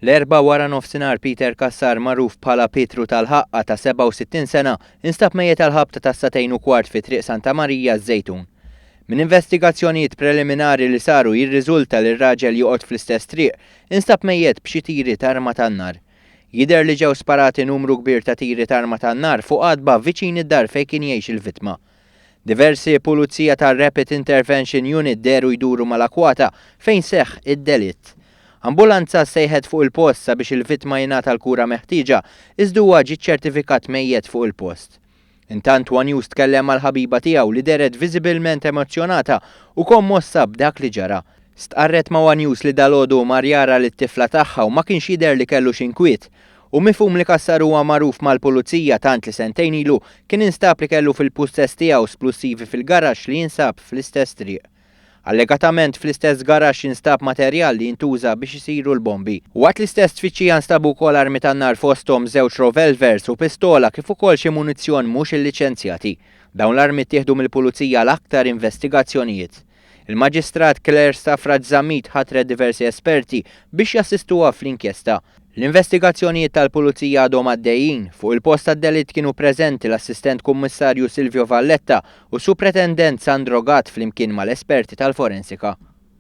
L-erba wara nofsinhar Peter Kassar magħruf bħala Petru tal-Ħaqqa ta' 67 sena instab mejjed tal-ħabta ta' 2:15 fi triq Santa Marija Żejtun. Min investigazzjonijiet preliminari li saru jirriżulta li r-raġel joqgħod fl-istess triq instab mejjed b'xi tiri ta' arma tan-nar. Jidher li ġew sparati numru kbir ta' tiri ta' arma tan-nar fuq qadba viċin id-dar fejn kien jgħix il-vittma. Diversi pulizija tar-Rapid Intervention Unit deru jduru mal-akwata fejn seħħ id-delitt. Ambulanza sejħet fuq il-post sabiex il-vittma jingħata l-kura meħtieġa iżda huwa ġie ċertifikat mejjed fuq il-post. Intant One News tkellem mal-ħabiba tiegħu li deret viżibilment emozzjonata u kommossa b'dak li ġara. Stqarret ma' One News li dalgħodu mar jara lit-tifla tagħha u ma kienx jidher li kellu x'inkwiet. U mifhum li Kassar huwa magħruf mal-pulizija tant li sentejn ilu kien instab li kellu fil-pussess tiegħu splussivi fil-garaxx li jinsab fl-istess triq. Allegatament fl-istess garaxx jinstab materjal li jintuża biex isiru l-bombi. Waqt l-istess tfittxija nstabu wkoll armi tan-nar fosthom żewġ revolvers u pistola kif ukoll xi munizzjon mhux illiċenzjati. Dawn l-armi ttieħdu mill-pulizija l-aktar investigazzjonijiet. Il-Maġistrat Claire Stafford Zammit ħatret diversi esperti biex jassistuha fl-inkjesta. L-investigazzjonijiet tal-pulizija għadhom għaddejjin. Fuq il-post tad-delitt kienu preżenti l-assistent kummissarju Silvio Valletta u supretendent Sandro Gatt flimkien mal-esperti tal-forensika.